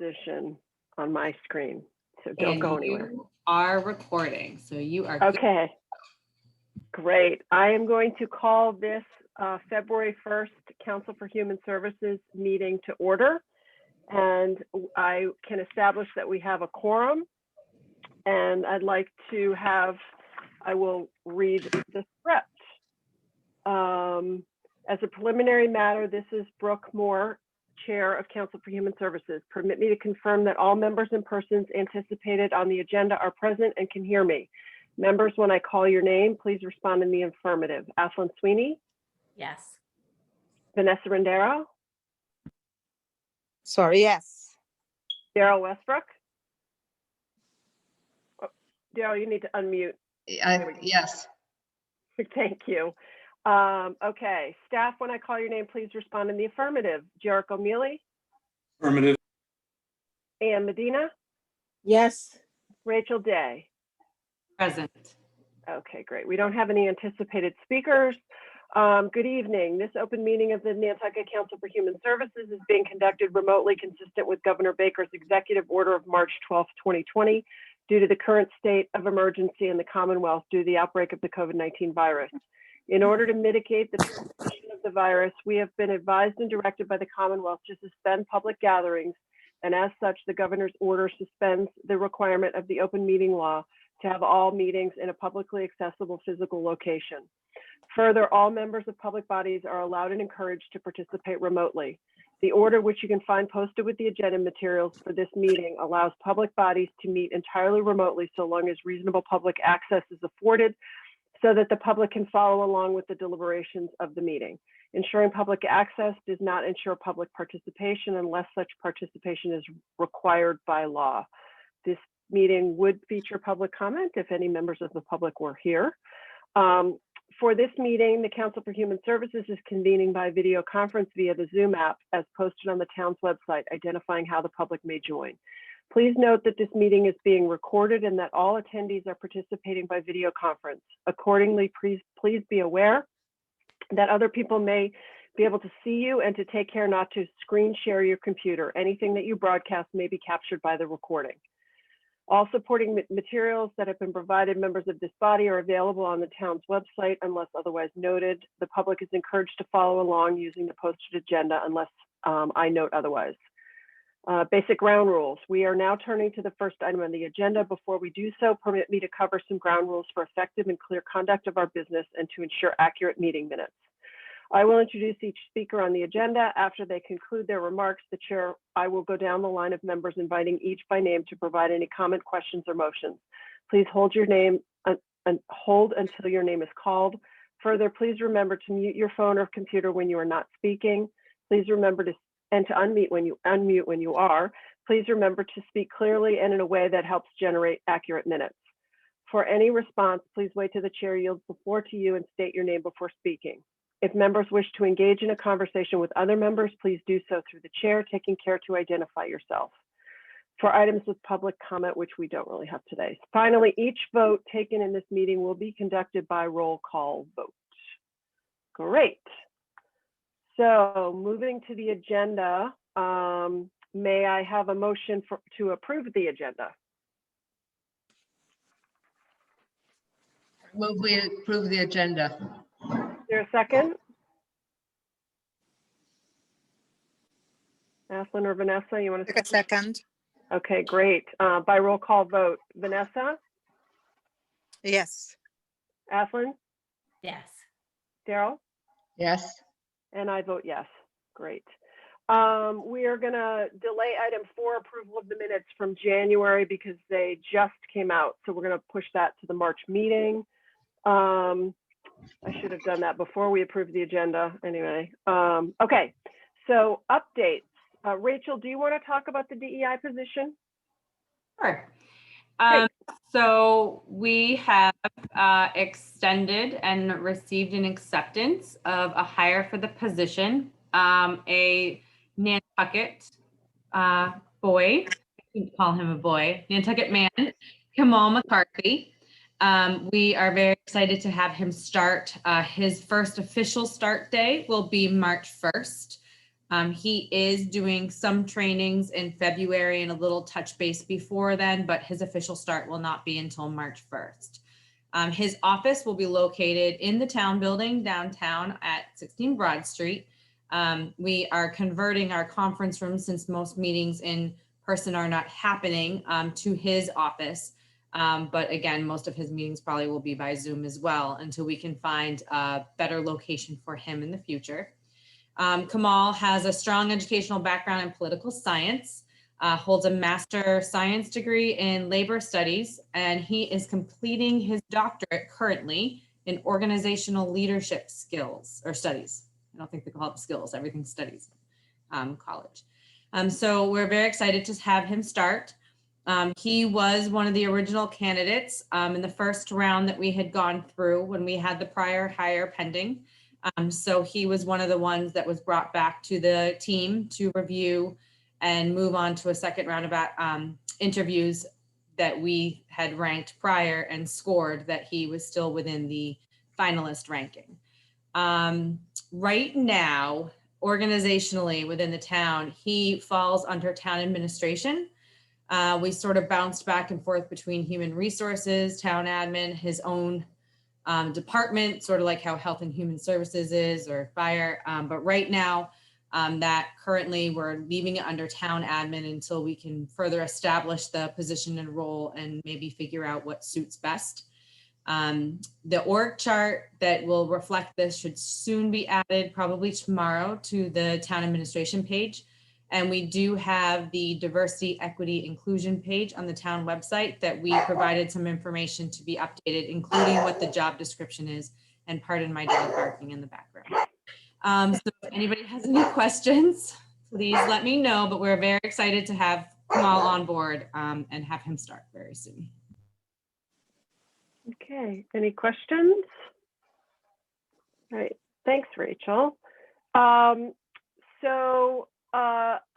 position on my screen, so don't go anywhere. You are recording, so you are good. Okay, great. I am going to call this February 1st Council for Human Services meeting to order. And I can establish that we have a quorum. And I'd like to have, I will read the script. As a preliminary matter, this is Brooke Moore, Chair of Council for Human Services. Permit me to confirm that all members and persons anticipated on the agenda are present and can hear me. Members, when I call your name, please respond in the affirmative. Athlon Sweeney? Yes. Vanessa Rendero? Sorry, yes. Daryl Westbrook? Oh, Daryl, you need to unmute. Yes. Thank you. Okay, staff, when I call your name, please respond in the affirmative. Jericho Mealy? Affirmative. Ann Medina? Yes. Rachel Day? Present. Okay, great. We don't have any anticipated speakers. Good evening. This open meeting of the Nantucket Council for Human Services is being conducted remotely consistent with Governor Baker's executive order of March 12, 2020, due to the current state of emergency in the Commonwealth due to the outbreak of the COVID-19 virus. In order to mitigate the transmission of the virus, we have been advised and directed by the Commonwealth to suspend public gatherings, and as such, the governor's order suspends the requirement of the open meeting law to have all meetings in a publicly accessible physical location. Further, all members of public bodies are allowed and encouraged to participate remotely. The order, which you can find posted with the agenda materials for this meeting, allows public bodies to meet entirely remotely so long as reasonable public access is afforded so that the public can follow along with the deliberations of the meeting. Ensuring public access does not ensure public participation unless such participation is required by law. This meeting would feature public comment if any members of the public were here. For this meeting, the Council for Human Services is convening by video conference via the Zoom app as posted on the town's website, identifying how the public may join. Please note that this meeting is being recorded and that all attendees are participating by video conference. Accordingly, please be aware that other people may be able to see you and to take care not to screen share your computer. Anything that you broadcast may be captured by the recording. All supporting materials that have been provided members of this body are available on the town's website unless otherwise noted. The public is encouraged to follow along using the posted agenda unless I note otherwise. Basic ground rules. We are now turning to the first item on the agenda. Before we do so, permit me to cover some ground rules for effective and clear conduct of our business and to ensure accurate meeting minutes. I will introduce each speaker on the agenda. After they conclude their remarks, the chair, I will go down the line of members inviting each by name to provide any comment, questions, or motions. Please hold your name and hold until your name is called. Further, please remember to mute your phone or computer when you are not speaking. Please remember to unmute when you are. Please remember to speak clearly and in a way that helps generate accurate minutes. For any response, please wait till the chair yields the floor to you and state your name before speaking. If members wish to engage in a conversation with other members, please do so through the chair, taking care to identify yourself. For items with public comment, which we don't really have today. Finally, each vote taken in this meeting will be conducted by roll call vote. Great. So moving to the agenda, may I have a motion to approve the agenda? Move we approve the agenda. Is there a second? Athlon or Vanessa, you want to Take a second. Okay, great. By roll call vote, Vanessa, Yes. Athlon, Yes. Daryl, Yes. and I vote yes. Great. We are going to delay item 4, approval of the minutes from January, because they just came out. So we're going to push that to the March meeting. I should have done that before we approved the agenda anyway. Okay, so updates. Rachel, do you want to talk about the DEI position? Sure. Great. So we have extended and received an acceptance of a hire for the position. A Nantucket boy, I can call him a boy, Nantucket man, Kamal McCarthy. We are very excited to have him start. His first official start day will be March 1st. He is doing some trainings in February and a little touch base before then, but his official start will not be until March 1st. His office will be located in the town building downtown at 16 Broad Street. We are converting our conference room, since most meetings in person are not happening, to his office. But again, most of his meetings probably will be by Zoom as well, until we can find a better location for him in the future. Kamal has a strong educational background in political science, holds a master science degree in labor studies, and he is completing his doctorate currently in organizational leadership skills or studies. I don't think they call it skills, everything's studies, college. So we're very excited to have him start. He was one of the original candidates in the first round that we had gone through when we had the prior hire pending. So he was one of the ones that was brought back to the team to review and move on to a second round of interviews that we had ranked prior and scored that he was still within the finalist ranking. Right now, organizationally within the town, he falls under town administration. We sort of bounced back and forth between human resources, town admin, his own department, sort of like how health and human services is, or fire. But right now, that currently we're leaving it under town admin until we can further establish the position and role and maybe figure out what suits best. The org chart that will reflect this should soon be added, probably tomorrow, to the town administration page. And we do have the diversity, equity, inclusion page on the town website that we provided some information to be updated, including what the job description is, and pardon my dog barking in the background. So if anybody has any questions, please let me know, but we're very excited to have Kamal on board and have him start very soon. Okay, any questions? All right, thanks, Rachel.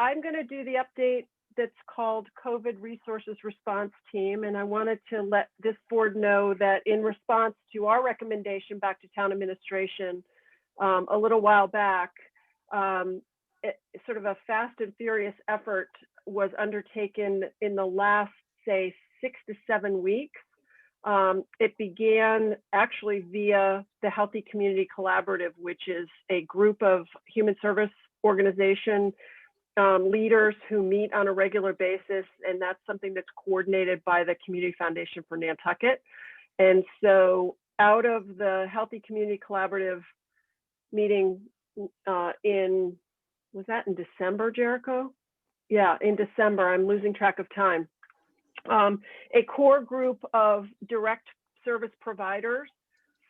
I'm going to do the update that's called COVID Resources Response Team, and I wanted to let this board know that in response to our recommendation back to town administration a little while back, sort of a fast and furious effort was undertaken in the last, say, 6 to 7 weeks. It began actually via the Healthy Community Collaborative, which is a group of human service organization leaders who meet on a regular basis, and that's something that's coordinated by the Community Foundation for Nantucket. And so out of the Healthy Community Collaborative meeting was that in December, Jericho? Yeah, in December, I'm losing track of time. A core group of direct service providers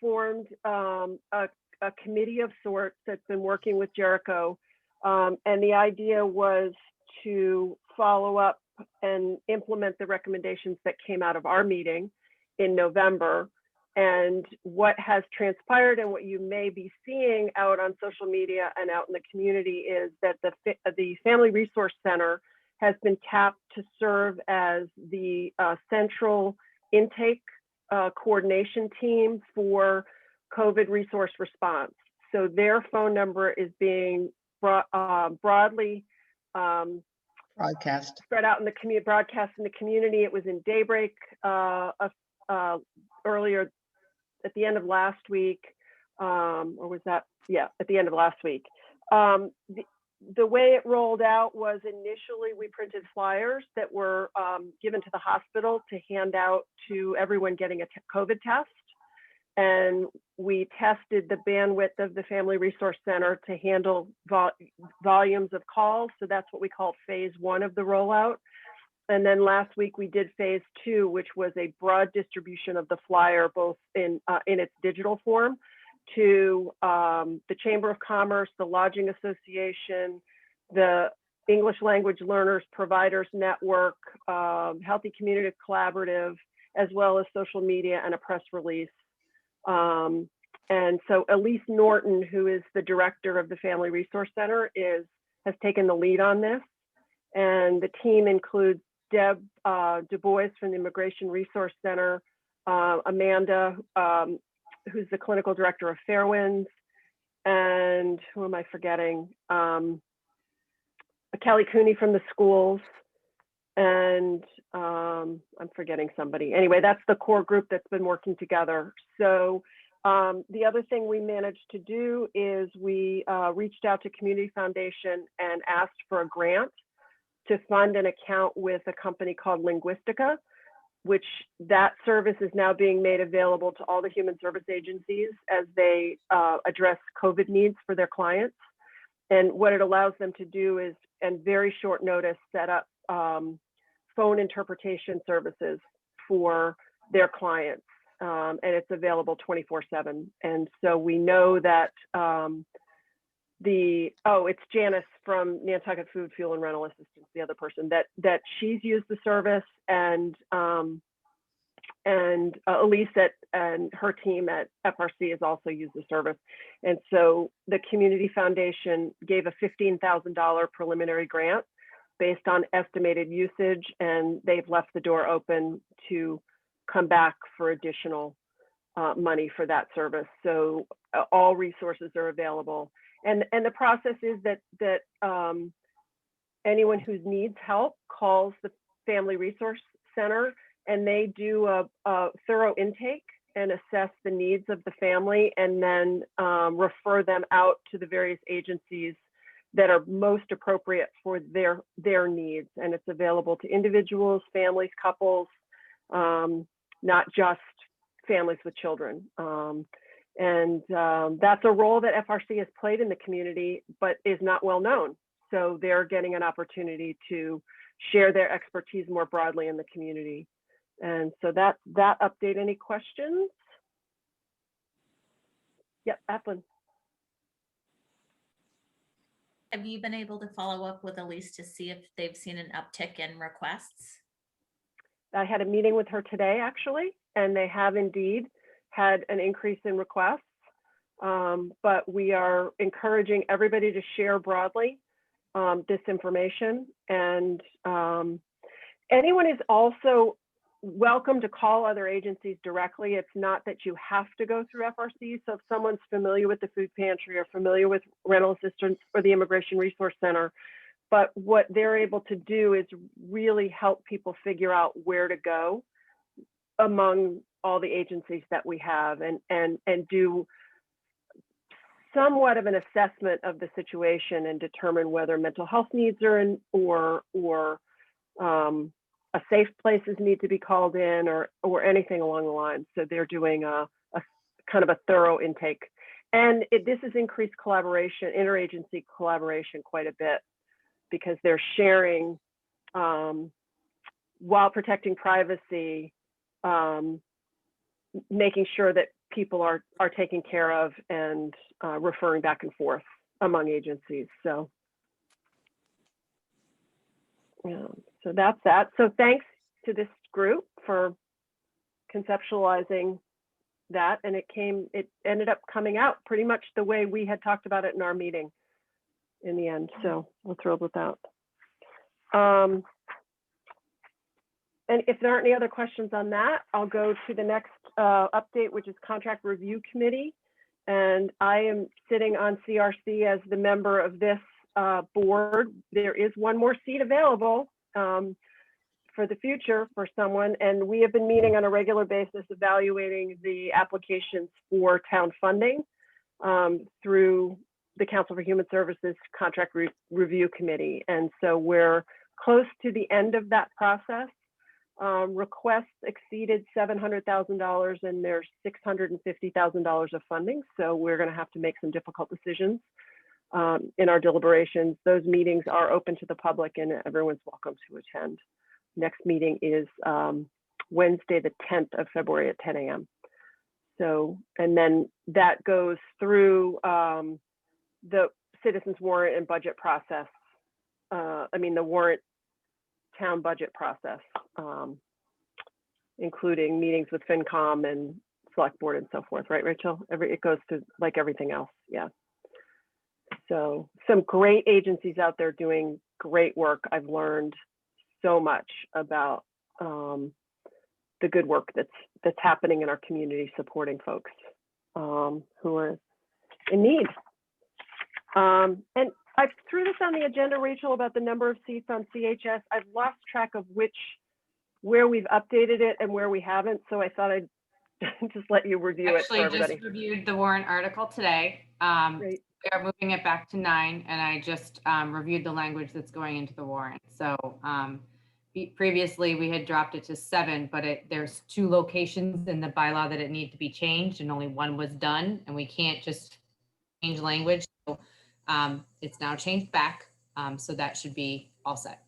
formed a committee of sorts that's been working with Jericho. And the idea was to follow up and implement the recommendations that came out of our meeting in November. And what has transpired and what you may be seeing out on social media and out in the community is that the Family Resource Center has been tapped to serve as the central intake coordination team for COVID resource response. So their phone number is being broadly Broadcast. spread out in the community, broadcast in the community. It was in Daybreak earlier at the end of last week, or was that? Yeah, at the end of last week. The way it rolled out was initially we printed flyers that were given to the hospital to hand out to everyone getting a COVID test. And we tested the bandwidth of the Family Resource Center to handle volumes of calls. So that's what we call phase 1 of the rollout. And then last week we did phase 2, which was a broad distribution of the flyer, both in its digital form, to the Chamber of Commerce, the Lodging Association, the English Language Learners Providers Network, Healthy Community Collaborative, as well as social media and a press release. And so Elise Norton, who is the director of the Family Resource Center, has taken the lead on this. And the team includes Deb Du Bois from the Immigration Resource Center, Amanda, who's the clinical director of Fairwinds, and who am I forgetting? Kelly Cooney from the schools, and I'm forgetting somebody. Anyway, that's the core group that's been working together. So the other thing we managed to do is we reached out to Community Foundation and asked for a grant to fund an account with a company called Linguistica, which that service is now being made available to all the human service agencies as they address COVID needs for their clients. And what it allows them to do is, in very short notice, set up phone interpretation services for their clients. And it's available 24/7. And so we know that it's Janice from Nantucket Food, Fuel, and Rental Assistance, the other person, that she's used the service, and Elise and her team at FRC has also used the service. And so the Community Foundation gave a $15,000 preliminary grant based on estimated usage, and they've left the door open to come back for additional money for that service. So all resources are available. And the process is that anyone who needs help calls the Family Resource Center, and they do a thorough intake and assess the needs of the family, and then refer them out to the various agencies that are most appropriate for their needs. And it's available to individuals, families, couples, not just families with children. That's a role that FRC has played in the community, but is not well known. So they're getting an opportunity to share their expertise more broadly in the community. And so that update. Any questions? Yep, Evelyn. Have you been able to follow up with Elise to see if they've seen an uptick in requests? I had a meeting with her today, actually, and they have indeed had an increase in requests. But we are encouraging everybody to share broadly this information. And anyone is also welcome to call other agencies directly. It's not that you have to go through FRC. So if someone's familiar with the food pantry or familiar with rental assistance or the Immigration Resource Center, but what they're able to do is really help people figure out where to go among all the agencies that we have, and do somewhat of an assessment of the situation and determine whether mental health needs are in, or a safe places need to be called in, or anything along the lines. So they're doing a kind of a thorough intake. And this has increased collaboration, interagency collaboration quite a bit, because they're sharing while protecting privacy, making sure that people are taken care of, and referring back and forth among agencies. So yeah, so that's that. So thanks to this group for conceptualizing that, and it ended up coming out pretty much the way we had talked about it in our meeting in the end. So we're thrilled with that. And if there aren't any other questions on that, I'll go to the next update, which is Contract Review Committee. And I am sitting on CRC as the member of this board. There is one more seat available for the future for someone. And we have been meeting on a regular basis, evaluating the applications for town funding through the Council for Human Services Contract Review Committee. And so we're close to the end of that process. Requests exceeded $700,000, and there's $650,000 of funding. So we're going to have to make some difficult decisions in our deliberations. Those meetings are open to the public, and everyone's welcome to attend. Next meeting is Wednesday, the 10th of February at 10 a.m. So, and then that goes through the citizens warrant and budget process. The warrant town budget process, including meetings with FinCom and select board and so forth, right, Rachel? It goes to like everything else, yeah. So some great agencies out there doing great work. I've learned so much about the good work that's happening in our community, supporting folks who are in need. And I threw this on the agenda, Rachel, about the number of seats on CHS. I've lost track of where we've updated it and where we haven't, so I thought I'd just let you review it for Actually, everybody. just reviewed the warrant article today. Great. We are moving it back to 9, and I just reviewed the language that's going into the warrant. So previously, we had dropped it to 7, but there's 2 locations in the bylaw that it needed to be changed, and only 1 was done, and we can't just change language. So it's now changed back, so that should be all set.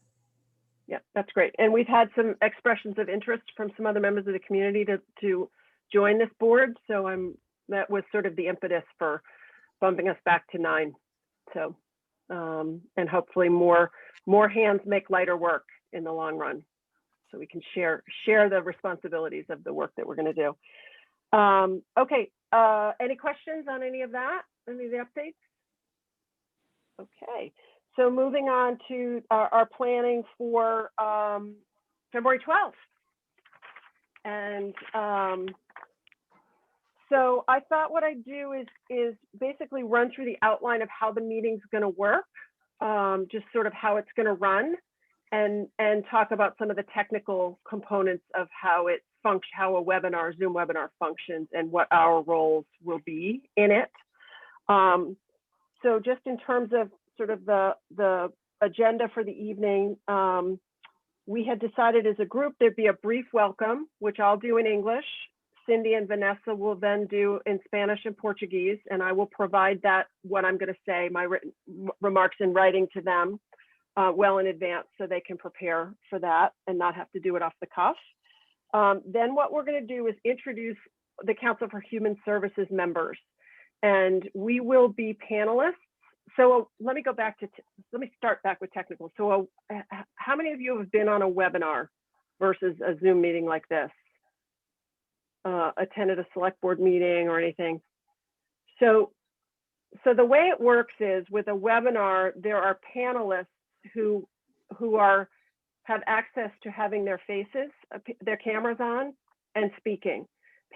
Yeah, that's great. And we've had some expressions of interest from some other members of the community to join this board. So that was sort of the impetus for bumping us back to 9. So, and hopefully more hands make lighter work in the long run. So we can share the responsibilities of the work that we're going to do. Okay, any questions on any of that? Any of the updates? Okay, so moving on to our planning for February 12th. And so I thought what I'd do is basically run through the outline of how the meeting's going to work, just sort of how it's going to run, and talk about some of the technical components of how it functions, how a webinar, Zoom webinar functions, and what our roles will be in it. So just in terms of sort of the agenda for the evening, we had decided as a group there'd be a brief welcome, which I'll do in English. Cindy and Vanessa will then do in Spanish and Portuguese, and I will provide that, what I'm going to say, my written remarks in writing to them well in advance so they can prepare for that and not have to do it off the cuff. Then what we're going to do is introduce the Council for Human Services members, and we will be panelists. So let me start back with technical. So how many of you have been on a webinar versus a Zoom meeting like this? Attended a select board meeting or anything? So the way it works is with a webinar, there are panelists who have access to having their faces, their cameras on and speaking.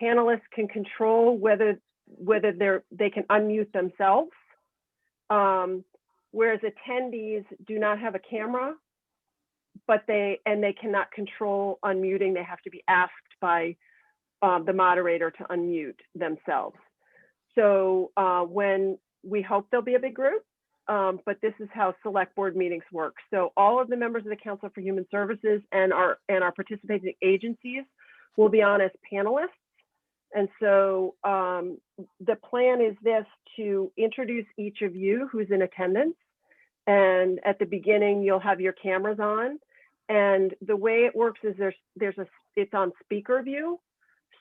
Panelists can control whether they can unmute themselves. Whereas attendees do not have a camera, but they cannot control unmuting. They have to be asked by the moderator to unmute themselves. So when we hope there'll be a big group, but this is how select board meetings work. So all of the members of the Council for Human Services and our participating agencies will be on as panelists. And so the plan is this: to introduce each of you who's in attendance. And at the beginning, you'll have your cameras on. And the way it works is it's on speaker view.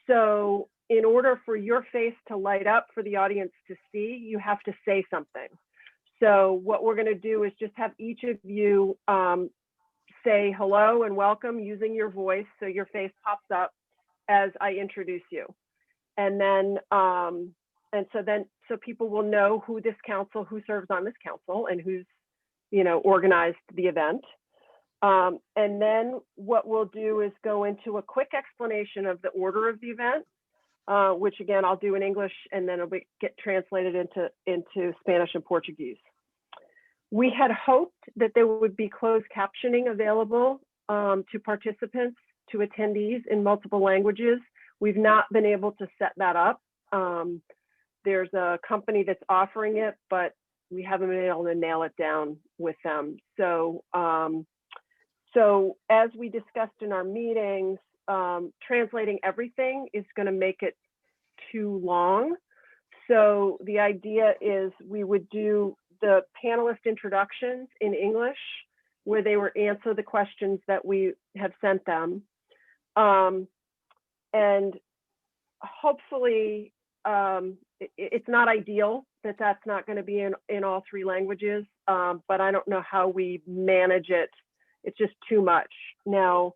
So in order for your face to light up for the audience to see, you have to say something. So what we're going to do is just have each of you say hello and welcome using your voice, so your face pops up as I introduce you. And then, so people will know who serves on this council and who's, organized the event. And then what we'll do is go into a quick explanation of the order of the event, which again, I'll do in English, and then it'll get translated into Spanish and Portuguese. We had hoped that there would be closed captioning available to participants, to attendees in multiple languages. We've not been able to set that up. There's a company that's offering it, but we haven't been able to nail it down with them. So, so as we discussed in our meetings, translating everything is going to make it too long. So the idea is we would do the panelist introductions in English, where they will answer the questions that we have sent them. And hopefully, it's not ideal that that's not going to be in all 3 languages, but I don't know how we manage it. It's just too much. Now,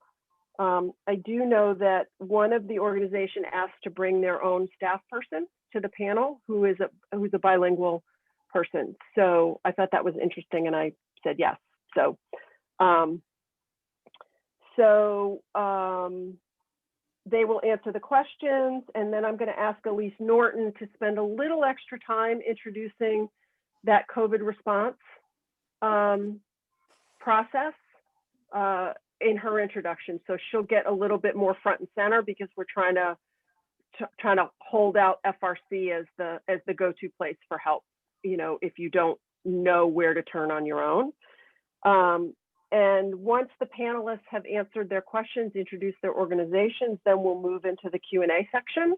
I do know that one of the organization asked to bring their own staff person to the panel who's a bilingual person. So I thought that was interesting, and I said yes. So, they will answer the questions, and then I'm going to ask Elise Norton to spend a little extra time introducing that COVID response process in her introduction. So she'll get a little bit more front and center because we're trying to hold out FRC as the go-to place for help, you know, if you don't know where to turn on your own. And once the panelists have answered their questions, introduced their organizations, then we'll move into the Q&A section.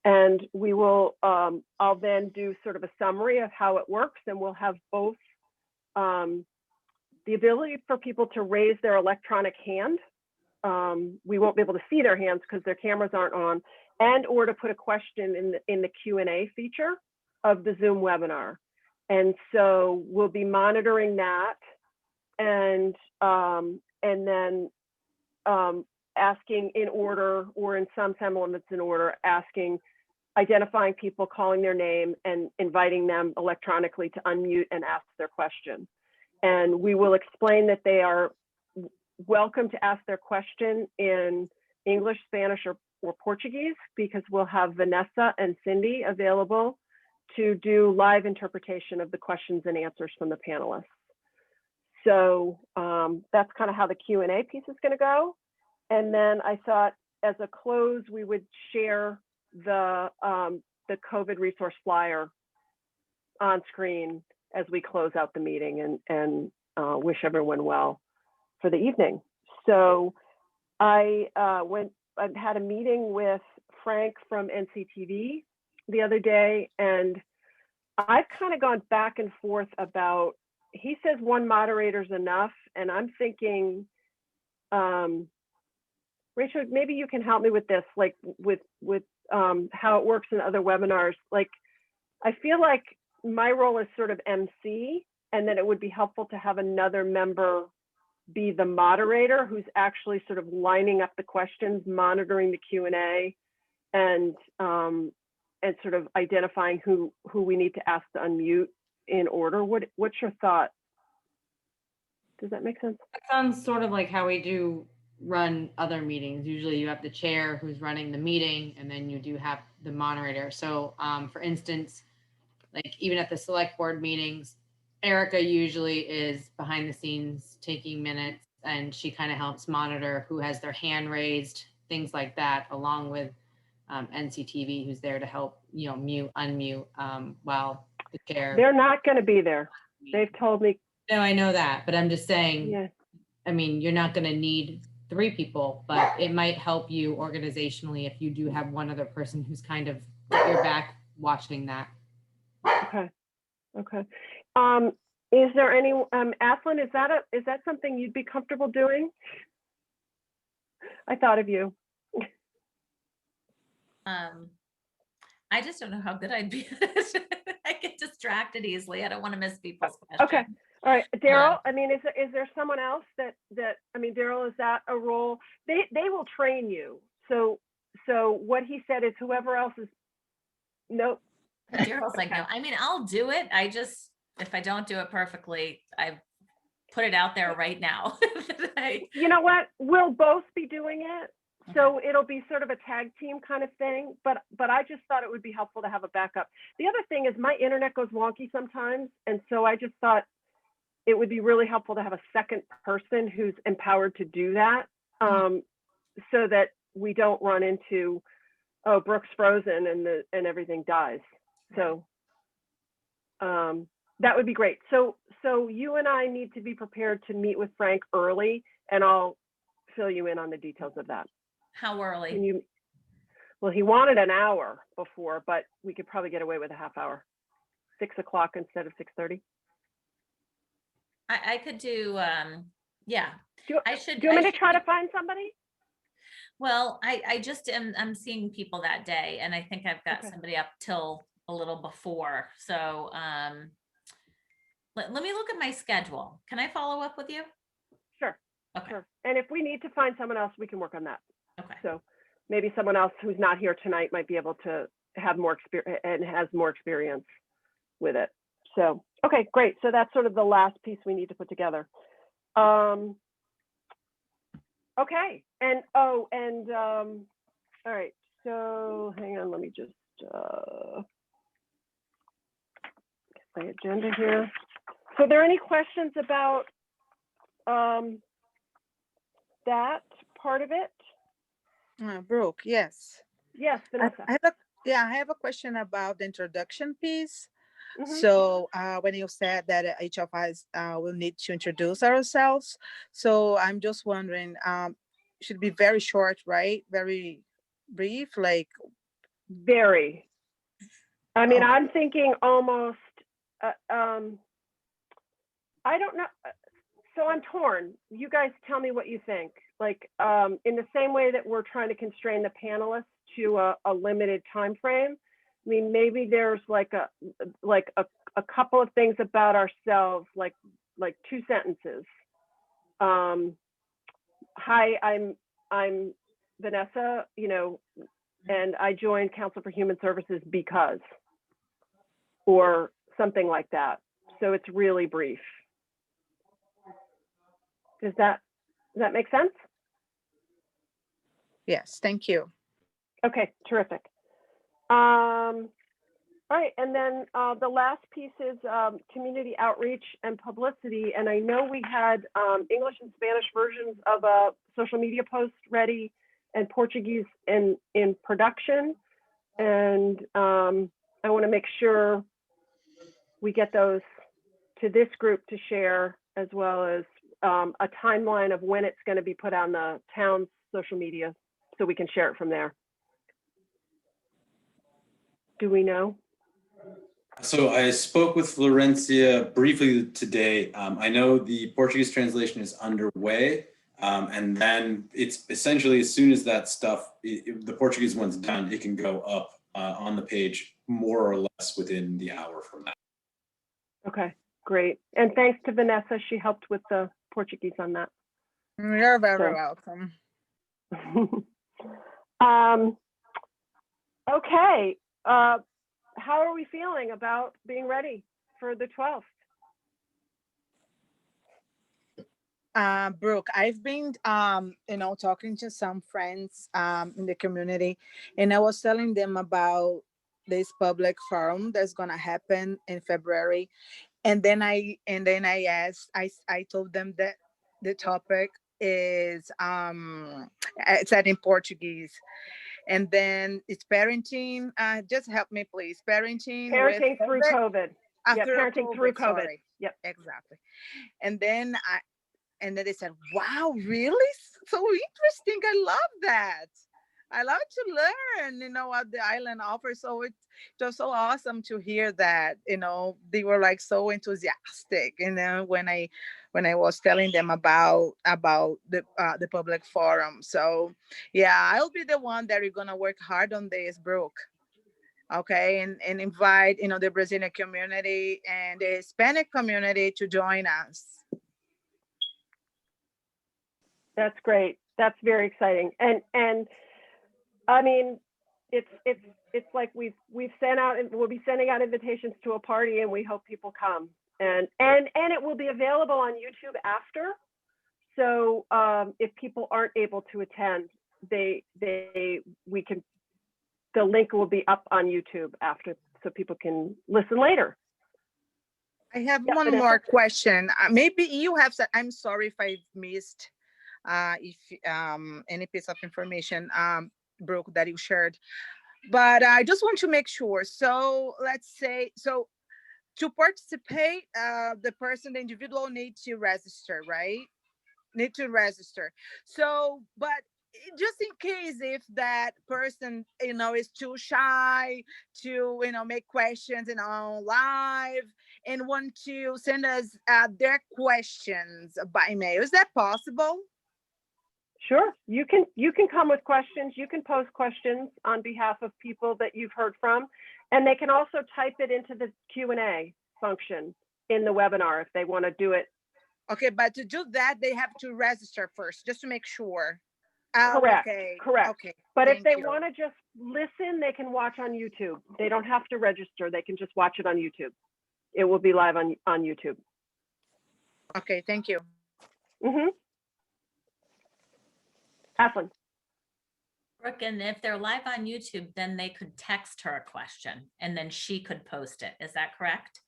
And we will, I'll then do sort of a summary of how it works, and we'll have both the ability for people to raise their electronic hand. We won't be able to see their hands because their cameras aren't on, and or to put a question in the Q&A feature of the Zoom webinar. And so we'll be monitoring that, and then asking in order, or in some semblance in order, identifying people, calling their name, and inviting them electronically to unmute and ask their question. And we will explain that they are welcome to ask their question in English, Spanish, or Portuguese, because we'll have Vanessa and Cindy available to do live interpretation of the questions and answers from the panelists. So that's kind of how the Q&A piece is going to go. And then I thought, as a close, we would share the COVID resource flyer on screen as we close out the meeting, and wish everyone well for the evening. So I had a meeting with Frank from NCTV the other day, and I've kind of gone back and forth about, he says one moderator's enough, and I'm thinking, Rachel, maybe you can help me with this, like with how it works in other webinars. Like, I feel like my role is sort of MC, and then it would be helpful to have another member be the moderator who's actually sort of lining up the questions, monitoring the Q&A, and sort of identifying who we need to ask to unmute in order. What's your thought? Does that make sense? That sounds sort of like how we do run other meetings. Usually you have the chair who's running the meeting, and then you do have the moderator. So for instance, like even at the select board meetings, Erica usually is behind the scenes taking minutes, and she kind of helps monitor who has their hand raised, things like that, along with NCTV, who's there to help, you know, mute, unmute while the chair. They're not going to be there. They've told me. No, I know that, but I'm just saying, Yeah. I mean, you're not going to need 3 people, but it might help you organizationally if you do have one other person who's kind of at your back watching that. Okay. Okay. Is there any, Athlon, is that something you'd be comfortable doing? I thought of you. I just don't know how good I'd be at it. I get distracted easily. I don't want to miss people's questions. Okay. All right, Daryl, I mean, is there someone else that, I mean, Daryl, is that a role? They will train you. So what he said is whoever else is, nope. Daryl's like, no, I mean, I'll do it. I just, if I don't do it perfectly, I put it out there right now. You know what? We'll both be doing it. So it'll be sort of a tag team kind of thing, but I just thought it would be helpful to have a backup. The other thing is my internet goes wonky sometimes. And so I just thought it would be really helpful to have a second person who's empowered to do that, so that we don't run into, oh, Brooke's frozen and everything dies. So that would be great. So you and I need to be prepared to meet with Frank early, and I'll fill you in on the details of that. How early? Well, he wanted an hour before, but we could probably get away with a half hour, 6 o'clock instead of 6:30. I could do, yeah. Do you want me to try to find somebody? Well, I just I'm seeing people that day, and I think I've got Okay. somebody up till a little before. So let me look at my schedule. Can I follow up with you? Sure. Okay. Sure. And if we need to find someone else, we can work on that. Okay. So maybe someone else who's not here tonight might be able to have more experience and has more experience with it. So, okay, great. So that's sort of the last piece we need to put together. Okay. And, all right. So hang on, let me just get my agenda here. So are there any questions about that part of it? Brooke, yes. Yes, I Vanessa. I have a question about the introduction piece. Mhm. So when you said that each of us will need to introduce ourselves, so I'm just wondering, should be very short, right? Very brief, like. Very. I mean, Okay. I'm thinking almost, I don't know. So I'm torn. You guys tell me what you think. Like, in the same way that we're trying to constrain the panelists to a limited time frame. I mean, maybe there's like a couple of things about ourselves, like 2 sentences. Hi, I'm Vanessa, and I joined Council for Human Services because, or something like that. So it's really brief. Does that make sense? Yes, thank you. Okay, terrific. All right, and then the last piece is community outreach and publicity. And I know we had English and Spanish versions of a social media post ready and Portuguese in production. And I want to make sure we get those to this group to share, as well as a timeline of when it's going to be put on the town's social media so we can share it from there. Do we know? So I spoke with Florencia briefly today. I know the Portuguese translation is underway, and then it's essentially as soon as that stuff, the Portuguese one's done, it can go up on the page more or less within the hour from that. Okay, great. And thanks to Vanessa, she helped with the Portuguese on that. You're very So. welcome. Okay, how are we feeling about being ready for the 12th? Brooke, I've been, talking to some friends in the community, and I was telling them about this public forum that's gonna happen in February, and then I asked, I told them that the topic is it's said in Portuguese, and then it's parenting. Just help me, please. Parenting Through COVID. after parenting through COVID. Sorry. Yep, Exactly. And then they said, wow, really? So interesting. I love that. I love to learn, what the island offers. So it's just so awesome to hear that, they were like so enthusiastic, when I was telling them about the public forum. So yeah, I'll be the one that are gonna work hard on this, Brooke. Okay, and invite, the Brazilian community and the Hispanic community to join us. that's great. That's very exciting. And I mean, it's like we've sent out, and we'll be sending out invitations to a party, and we hope people come. And it will be available on YouTube after. So if people aren't able to attend, the link will be up on YouTube after, so people can listen later. I have Yeah, one Vanessa? more question. Maybe you have said, I'm sorry if I've missed if any piece of information, Brooke, that you shared. But I just want to make sure. So let's say, so to participate, the individual needs to register, right? Need to register. So, but just in case if that person, is too shy to, make questions, live, and want to send us their questions by mail, is that possible? Sure, you can come with questions. You can post questions on behalf of people that you've heard from, and they can also type it into the Q&A function in the webinar if they want to do it. Okay, but to do that, they have to register first, just to make sure. Correct, Okay. correct. Okay. But if they you. want to just listen, they can watch on YouTube. They don't have to register. They can just watch it on YouTube. It will be live on YouTube. Okay, thank you. Mm-hmm. Ashlyn. Brooke, and if they're live on YouTube, then they could text her a question and then she could post it. Is that correct?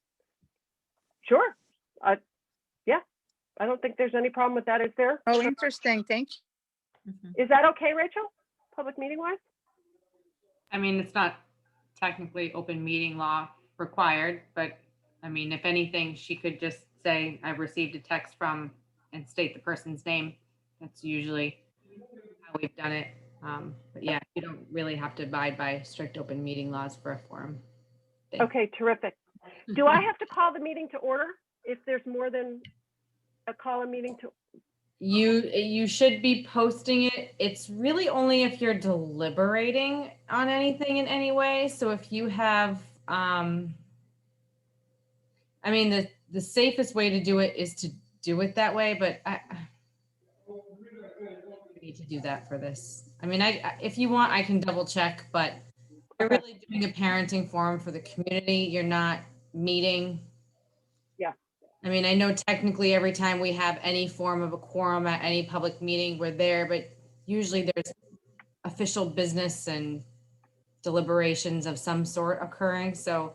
Sure. Yeah, I don't think there's any problem with that, is there? Oh, interesting. Thank you. Mhm. Is that okay, Rachel? Public meeting wise? I mean, it's not technically open meeting law required, but I mean, if anything, she could just say, I've received a text from, and state the person's name. That's usually how we've done it. But yeah, you don't really have to abide by strict open meeting laws for a forum. thing. Okay, terrific. Do I have to call the meeting to order if there's more than a meeting to? You should be posting it. It's really only if you're deliberating on anything in any way. So if you have, I mean, the safest way to do it is to do it that way, but we need to do that for this. I mean, if you want, I can double check, but you're Okay. really doing a parenting forum for the community. You're not meeting. Yeah. I mean, I know technically every time we have any form of a quorum at any public meeting, we're there, but usually there's official business and deliberations of some sort occurring. So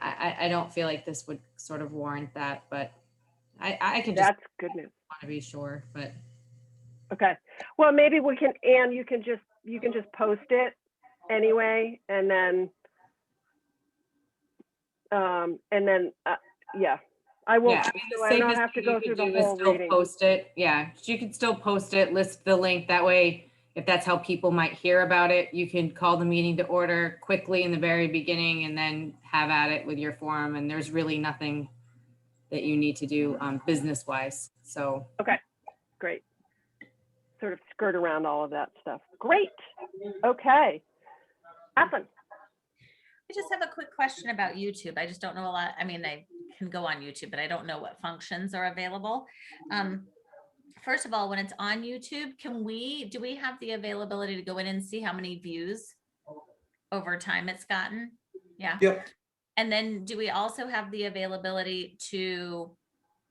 I don't feel like this would sort of warrant that, but I could just That's good news. want to be sure, but Okay. Well, maybe we can, Anne, you can just post it anyway, and then, yeah, I will, yeah, I mean, the so I don't safest have to thing you go could through the do is whole still reading. post it. Yeah, you could still post it, list the link. That way, if that's how people might hear about it, you can call the meeting to order quickly in the very beginning and then have at it with your forum. And there's really nothing that you need to do business wise. So Great. Sort of skirt around all of that stuff. Great. Okay. Ethan, I just have a quick question about YouTube. I just don't know a lot. I mean, I can go on YouTube, but I don't know what functions are available. First of all, when it's on YouTube, do we have the availability to go in and see how many views over time it's gotten? Yeah. Yep. And then do we also have the availability to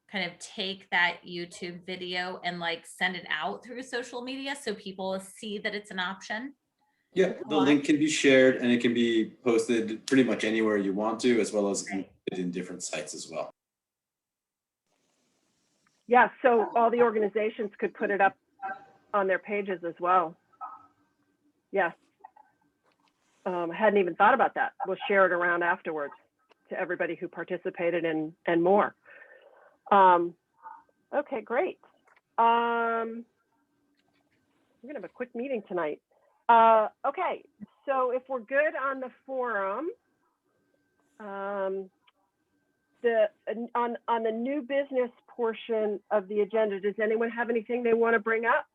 kind of take that YouTube video and like send it out through social media so people see that it's an option? Yeah, the link can be shared and it can be posted pretty much anywhere you want to, as well as in different sites as well. yeah, so all the organizations could put it up on their pages as well. Yes. Hadn't even thought about that. We'll share it around afterwards to everybody who participated and more. Okay, great. We're gonna have a quick meeting tonight. Okay, so if we're good on the forum, on the new business portion of the agenda, does anyone have anything they want to bring up?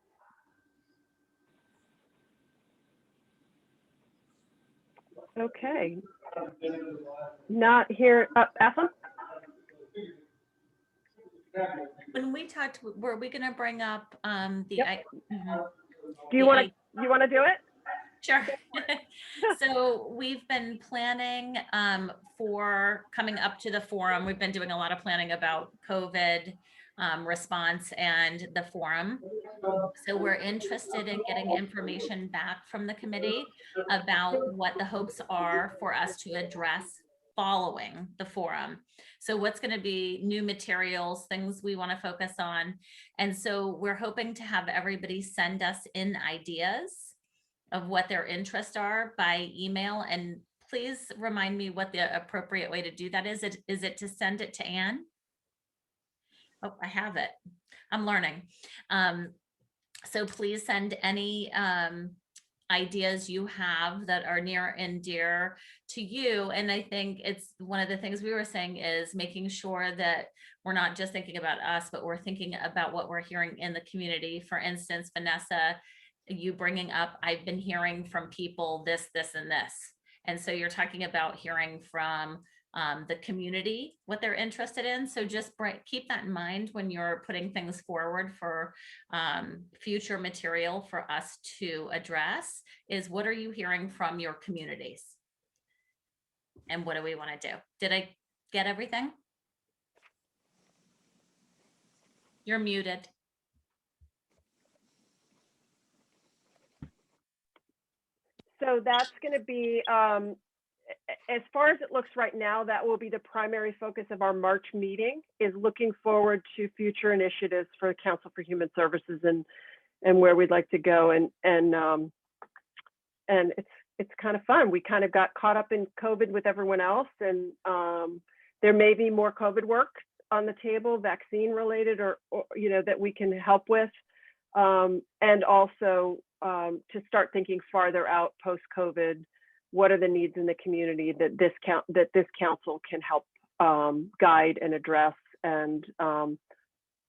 Okay. Not here. Ethan? When we talked, were we going to bring up the? Yep. Mhm. Do you The want to do it? Sure. So we've been planning for coming up to the forum. We've been doing a lot of planning about COVID response and the forum. So we're interested in getting information back from the committee about what the hopes are for us to address following the forum. So what's going to be new materials, things we want to focus on. And so we're hoping to have everybody send us in ideas of what their interests are by email. And please remind me what the appropriate way to do that is. Is it to send it to Anne? Oh, I have it. I'm learning. So please send any ideas you have that are near and dear to you. And I think it's one of the things we were saying is making sure that we're not just thinking about us, but we're thinking about what we're hearing in the community. For instance, Vanessa, you bringing up, I've been hearing from people this, this, and this. And so you're talking about hearing from the community, what they're interested in. So just keep that in mind when you're putting things forward for future material for us to address, is what are you hearing from your communities? And what do we want to do? Did I get everything? You're muted. So that's going to be as far as it looks right now, that will be the primary focus of our March meeting, is looking forward to future initiatives for the Council for Human Services and where we'd like to go. And it's kind of fun. We kind of got caught up in COVID with everyone else, and there may be more COVID work on the table, vaccine related or that we can help with, and also to start thinking farther out post COVID. What are the needs in the community that this council can help guide and address, and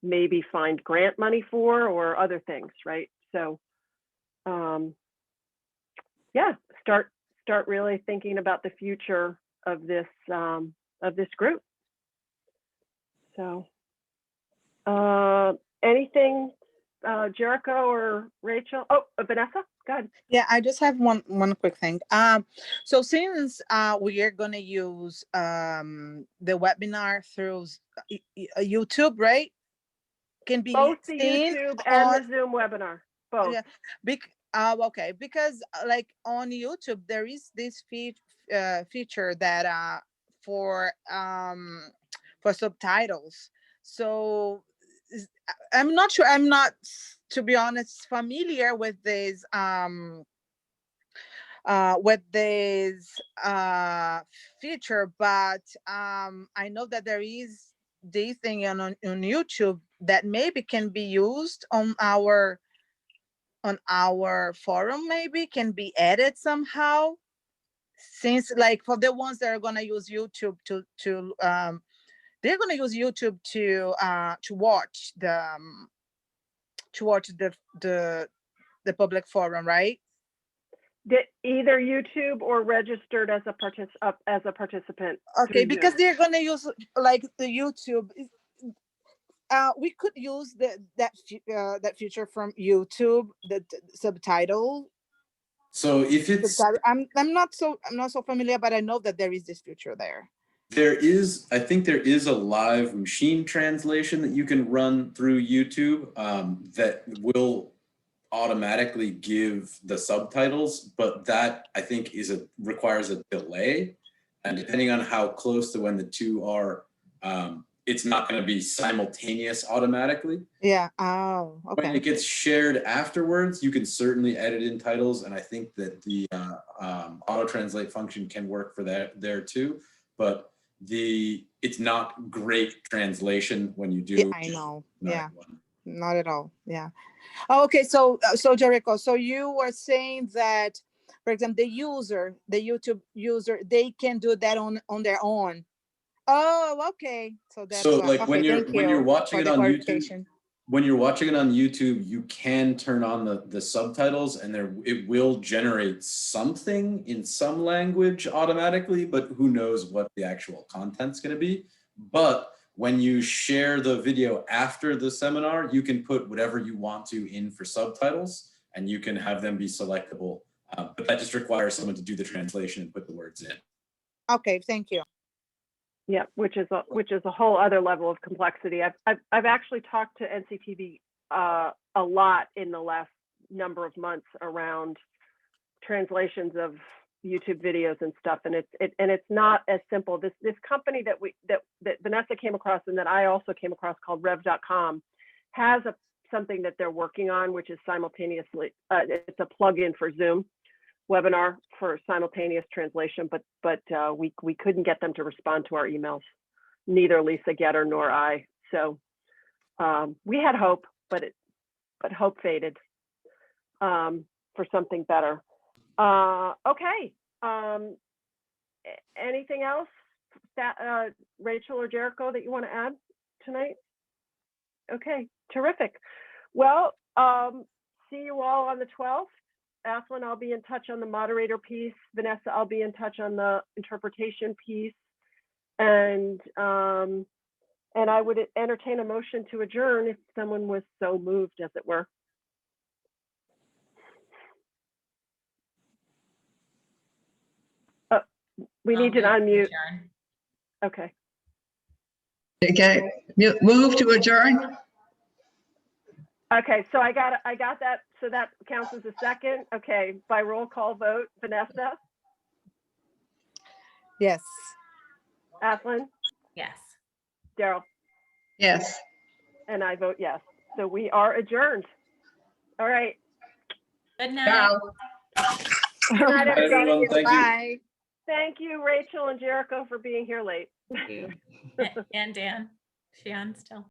maybe find grant money for, or other things, right? So yeah, start really thinking about the future of this group. So anything, Jericho or Rachel? Oh, Vanessa, go ahead. Yeah, I just have one quick thing. So since we are gonna use the webinar through YouTube, right? Can be Both the seen YouTube on- and the Zoom webinar, both. Yeah. Okay, because like on YouTube there is this feature that for subtitles. So I'm not sure. I'm not, to be honest, familiar with this feature, but I know that there is this thing on YouTube that maybe can be used on our forum, maybe can be added somehow, since like for the ones that are going to use YouTube they're going to use YouTube to watch the public forum, right? Either YouTube or registered as a participant. Okay, through because Zoom. they're going to use like the YouTube. We could use that feature from YouTube, the subtitle. So if it's, I'm not so familiar, but I know that there is this feature there. I think there is a live machine translation that you can run through YouTube that will automatically give the subtitles, but that I think requires a delay. And depending on how close to when the two are, it's not going to be simultaneous automatically. Yeah. Oh, okay. When it gets shared afterwards, you can certainly edit in titles, and I think that the auto translate function can work for that there too. But it's not great translation when you do. Yeah, I know. Yeah, not at all. Yeah. Oh, okay. So Jericho, so you were saying that, for example, the YouTube user, they can do that on their own. Oh, okay. So that's like okay, when you're watching it on YouTube, when you're watching it on YouTube, you can turn on the subtitles, and it will generate something in some language automatically, but who knows what the actual content's going to be. But when you share the video after the seminar, you can put whatever you want to in for subtitles, and you can have them be selectable. But that just requires someone to do the translation and put the words in. Okay, thank you. Yeah, which is a whole other level of complexity. I've actually talked to NCTV a lot in the last number of months around translations of YouTube videos and stuff, and it's not as simple. This company that Vanessa came across and that I also came across, called Rev.com, has something that they're working on, which is simultaneously it's a plugin for Zoom webinar for simultaneous translation, but we couldn't get them to respond to our emails, neither Lisa Getter nor I. So we had hope, but hope faded for something better. Okay. Anything else, Rachel or Jericho, that you want to add tonight? Okay, terrific. Well, see you all on the 12th. Athlon, I'll be in touch on the moderator piece. Vanessa, I'll be in touch on the interpretation piece. And I would entertain a motion to adjourn if someone was so moved, as it were. We need to unmute. Okay. Okay, move to adjourn. Okay, so I got that. So that counts as a second. Okay, by roll call vote, Vanessa? Yes. Athlon, Yes. Daryl, Yes. and I vote yes. So we are adjourned. All right. Good night. Ciao. Good night, Bye, everybody. everyone. Thank you. Bye. Thank you, Rachel and Jericho, for being here late. Thank you. And Dan, Shion still.